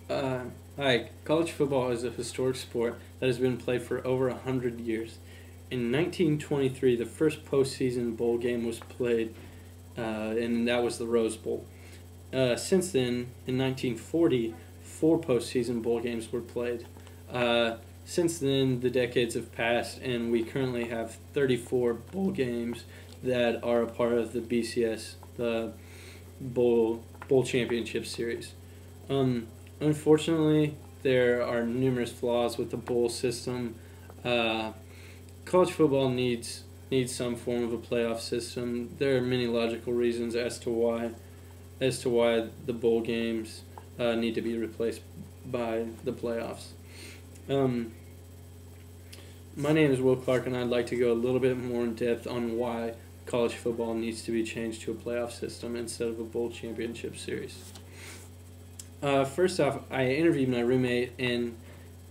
Uh, Hi, college football is a historic sport that has been played for over 100 years. In 1923, the first postseason bowl game was played, and that was the Rose Bowl. Since then, in 1940, four postseason bowl games were played. Since then, the decades have passed, and we currently have 34 bowl games that are a part of the BCS, the Bowl Championship Series. Um, Unfortunately, there are numerous flaws with the bowl system. Uh, College football needs some form of a playoff system. There are many logical reasons as to why the bowl games need to be replaced by the playoffs. Um, my name is Will Clark, and I'd like to go a little bit more in depth on why college football needs to be changed to a playoff system instead of a bowl championship series. First off, I interviewed my roommate, and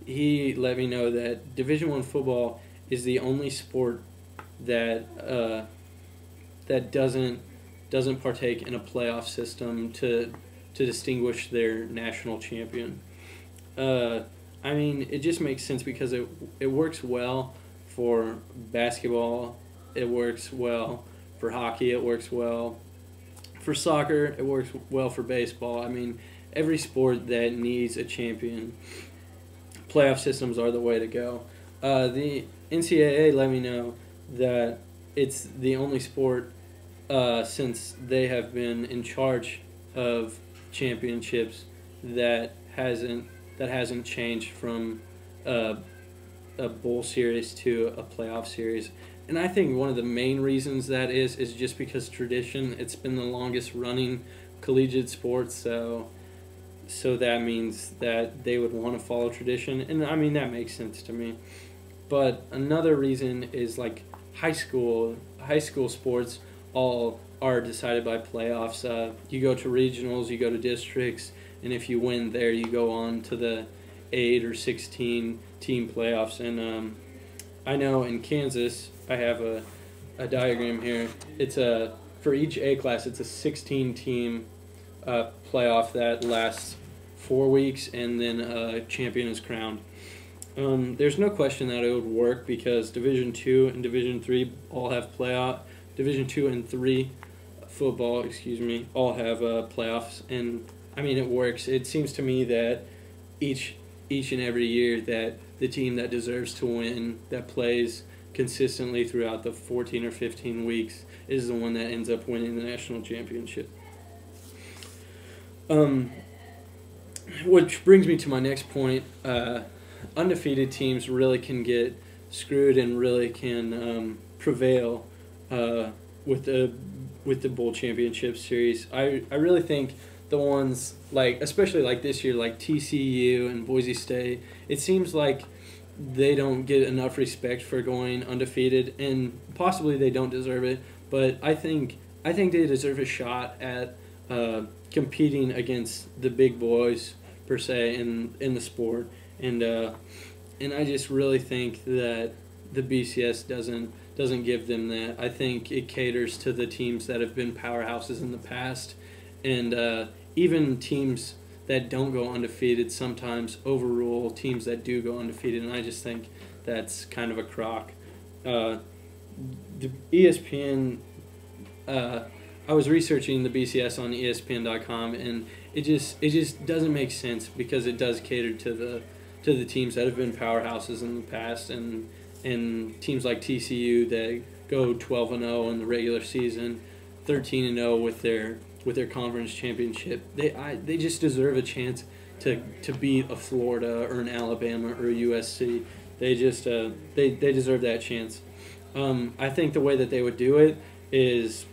he let me know that Division I football is the only sport that that doesn't partake in a playoff system to distinguish their national champion. Uh, I mean, it just makes sense because it works well for basketball, it works well for hockey, it works well for soccer, it works well for baseball. I mean, every sport that needs a champion, playoff systems are the way to go. The NCAA let me know that it's the only sport since they have been in charge of championships that hasn't changed from a, a bowl series to a playoff series. And I think one of the main reasons that is just because tradition. It's been the longest running collegiate sport, so that means that they would want to follow tradition, and I mean that makes sense to me. But another reason is like high school sports all are decided by playoffs. You go to regionals, you go to districts, and if you win there, you go on to the 8 or 16 team playoffs. And I know in Kansas, I have a diagram here. It's for each A class, it's a 16 team playoff that lasts 4 weeks, and then a champion is crowned. There's no question that it would work because Division II and Division III all have playoff. Division II and III football, all have playoffs, and I mean it works. It seems to me that each and every year that the team that deserves to win, that plays consistently throughout the 14 or 15 weeks, is the one that ends up winning the national championship. Which brings me to my next point. Undefeated teams really can get screwed and really can prevail with the bowl championship series. I really think the ones like, especially like this year, like TCU and Boise State, it seems like they don't get enough respect for going undefeated, and possibly they don't deserve it. But I think they deserve a shot at competing against the big boys per se in the sport, and I just really think that the BCS doesn't give them that. I think it caters to the teams that have been powerhouses in the past, and even teams that don't go undefeated sometimes overrule teams that do go undefeated, and I just think that's kind of a crock. The ESPN. I was researching the BCS on ESPN.com, and it just doesn't make sense because it does cater to the teams that have been powerhouses in the past, and teams like TCU that go 12-0 in the regular season, 13-0 with their conference championship. They just deserve a chance to beat a Florida or an Alabama or a USC. They deserve that chance. I think the way that they would do it is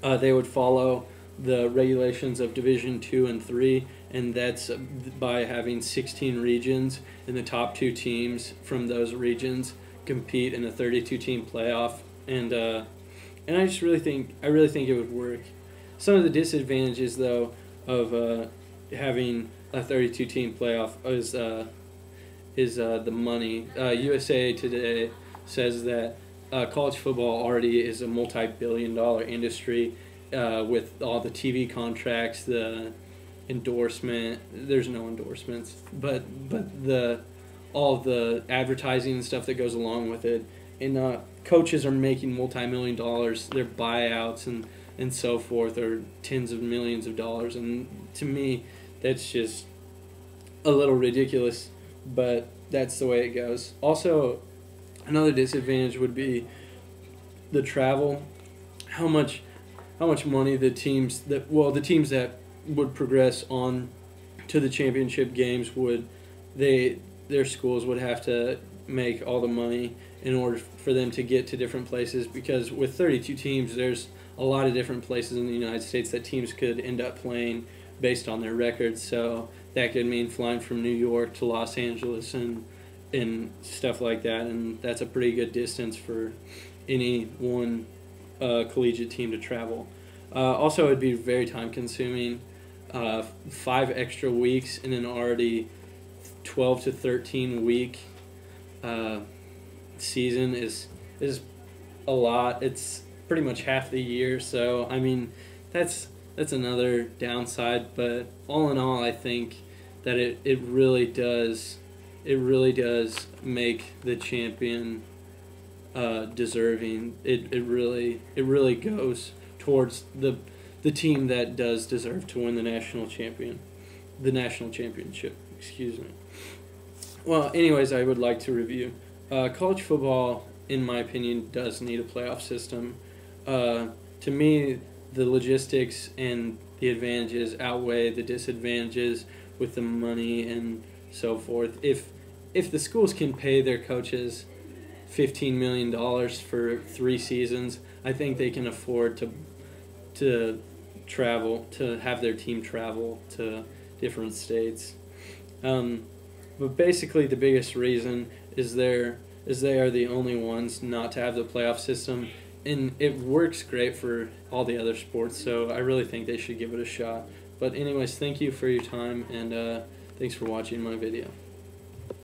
they would follow the regulations of Division II and III, and that's by having 16 regions, and the top two teams from those regions compete in a 32-team playoff, and I really think it would work. Some of the disadvantages, though, of having a 32-team playoff is the money. USA Today says that college football already is a multi-billion-dollar industry with all the TV contracts, endorsement. There's no endorsements, but all the advertising and stuff that goes along with it. And coaches are making multi-million dollars. Their buyouts and so forth are tens of millions of dollars. And to me, that's just a little ridiculous, but that's the way it goes. Also, another disadvantage would be the travel. How much money the teams that would progress on to the championship games their schools would have to make all the money in order for them to get to different places, because with 32 teams there's a lot of different places in the United States that teams could end up playing based on their records. So that could mean flying from New York to Los Angeles and stuff like that, and that's a pretty good distance for any one collegiate team to travel. Also, it would be very time consuming. 5 extra weeks in an already 12 to 13 week season is a lot. It's pretty much half the year, so I mean that's another downside. But all in all, I think that it really does make the champion deserving. It really goes towards the team that does deserve to win the national championship. Excuse me. Well, anyways, I would like to review. College football, in my opinion, does need a playoff system. To me, the logistics and the advantages outweigh the disadvantages with the money and so forth. If the schools can pay their coaches $15 million for 3 seasons, I think they can afford to have their team travel to different states. But basically, the biggest reason is they are the only ones not to have the playoff system, and it works great for all the other sports. So I really think they should give it a shot. But anyways, thank you for your time, and thanks for watching my video.